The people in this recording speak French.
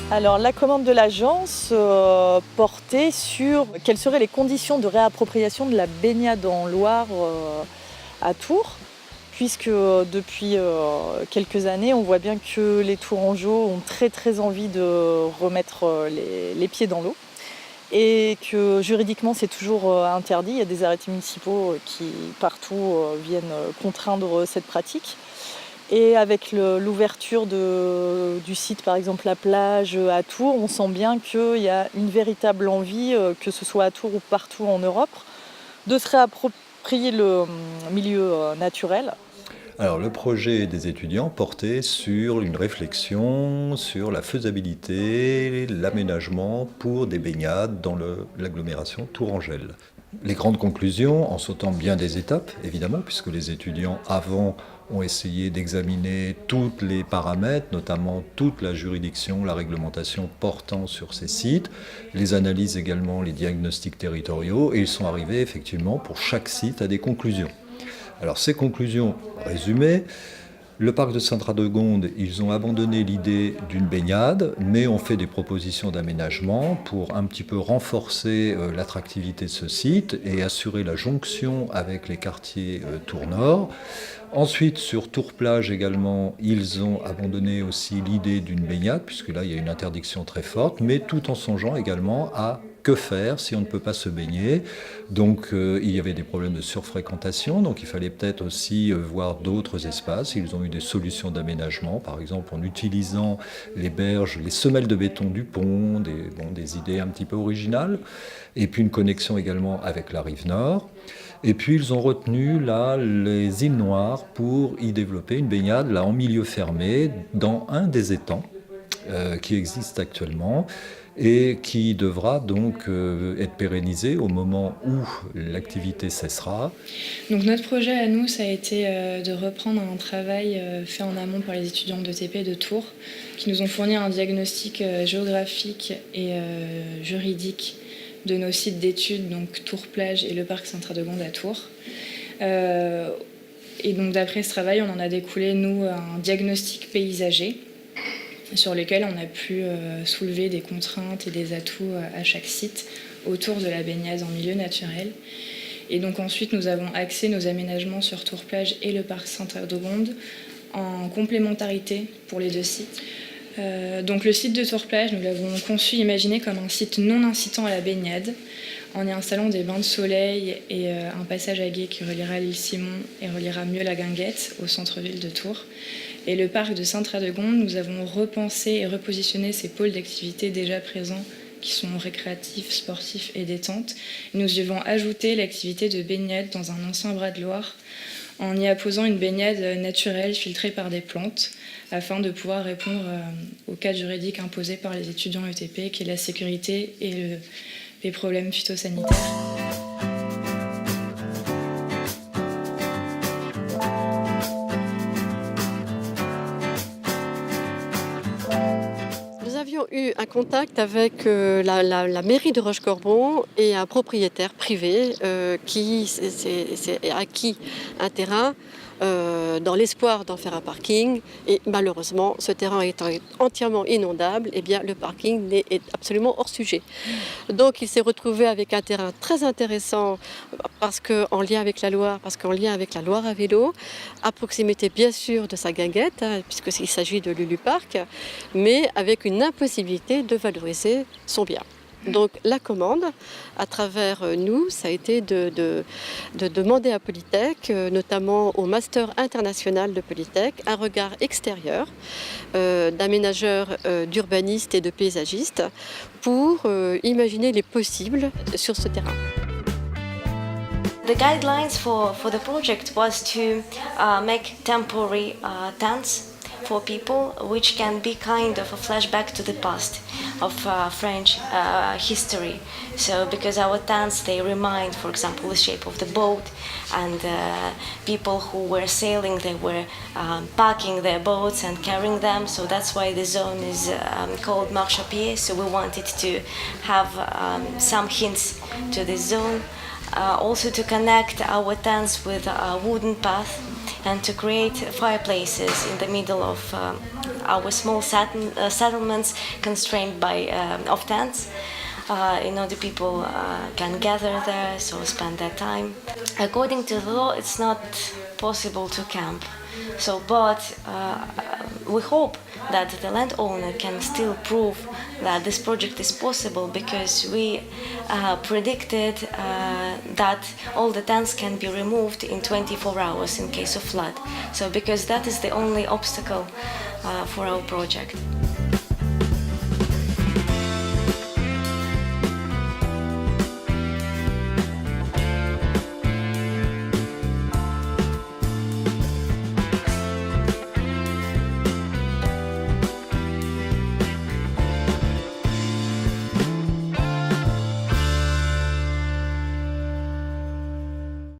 Alors la commande de l'agence portait sur quelles seraient les conditions de réappropriation de la baignade en Loire à Tours, puisque depuis quelques années, on voit bien que les Tourangeaux ont très envie de remettre les pieds dans l'eau et que juridiquement c'est toujours interdit. Il y a des arrêtés municipaux qui partout viennent contraindre cette pratique. Et avec l'ouverture du site, par exemple la plage à Tours, on sent bien qu'il y a une véritable envie, que ce soit à Tours ou partout en Europe, de se réapproprier le milieu naturel. Alors le projet des étudiants portait sur une réflexion sur la faisabilité, l'aménagement pour des baignades dans l'agglomération tourangelle. Les grandes conclusions, en sautant bien des étapes évidemment, puisque les étudiants avant ont essayé d'examiner tous les paramètres, notamment toute la juridiction, la réglementation portant sur ces sites, les analyses également, les diagnostics territoriaux, et ils sont arrivés effectivement pour chaque site à des conclusions. Alors ces conclusions résumées, le parc de Sainte-Radegonde, ils ont abandonné l'idée d'une baignade, mais ont fait des propositions d'aménagement pour un petit peu renforcer l'attractivité de ce site et assurer la jonction avec les quartiers Tours-Nord. Ensuite, sur Tours-Plage également, ils ont abandonné aussi l'idée d'une baignade, puisque là, il y a une interdiction très forte, mais tout en songeant également à que faire si on ne peut pas se baigner. Donc, il y avait des problèmes de surfréquentation, donc il fallait peut-être aussi voir d'autres espaces. Ils ont eu des solutions d'aménagement, par exemple en utilisant les berges, les semelles de béton du pont, des idées un petit peu originales, et puis une connexion également avec la rive nord. Et puis ils ont retenu là les îles Noires pour y développer une baignade là en milieu fermé dans un des étangs qui existe actuellement et qui devra donc être pérennisé au moment où l'activité cessera. Donc notre projet à nous, ça a été de reprendre un travail fait en amont par les étudiants d'ETP de Tours qui nous ont fourni un diagnostic géographique et juridique de nos sites d'études, donc Tours-Plage et le parc Sainte-Radegonde à Tours. Et donc d'après ce travail, on en a découlé, nous, un diagnostic paysager sur lequel on a pu soulever des contraintes et des atouts à chaque site autour de la baignade en milieu naturel. Et donc ensuite, nous avons axé nos aménagements sur Tours-Plage et le parc Sainte-Radegonde en complémentarité pour les deux sites. Donc le site de Tours-Plage, nous l'avons conçu, imaginé comme un site non incitant à la baignade, en y installant des bains de soleil et un passage à gué qui reliera l'île Simon et reliera mieux la Guinguette au centre-ville de Tours. Et le parc de Sainte-Radegonde, nous avons repensé et repositionné ces pôles d'activité déjà présents qui sont récréatifs, sportifs et détente. Nous y avons ajouté l'activité de baignade dans un ancien bras de Loire en y apposant une baignade naturelle filtrée par des plantes afin de pouvoir répondre au cadre juridique imposé par les étudiants ETP qui est la sécurité et les problèmes phytosanitaires. Nous avions eu un contact avec la mairie de Rochecorbon et un propriétaire privé qui s'est acquis un terrain dans l'espoir d'en faire un parking. Et malheureusement, ce terrain étant entièrement inondable, eh bien, le parking est absolument hors sujet. Donc il s'est retrouvé avec un terrain très intéressant en lien avec la Loire, parce qu'en lien avec la Loire à vélo, à proximité bien sûr de sa guinguette, puisqu'il s'agit de Lulu Park, mais avec une impossibilité de valoriser son bien. Donc la commande, à travers nous, ça a été de demander à Polytech, notamment au Master international de Polytech, un regard extérieur d'aménageurs, d'urbanistes et de paysagistes pour imaginer les possibles sur ce terrain. The guidelines for the project was to make temporary tents for people, which can be kind of a flashback to the past of French history. So because our tents, they remind, for example, the shape of the boat, and people who were sailing, they were packing their boats and carrying them. So that's why the zone is called marche à pied. So we wanted to have some hints to this zone. Also to connect our tents with a wooden path and to create fireplaces in the middle of our small settlements constrained by of tents. In order people can gather there, so spend their time. According to the law, it's not possible to camp. So, but we hope that the landowner can still prove that this project is possible, because we predicted that all the tents can be removed in 24 hours in case of flood. So, because that is the only obstacle for our project.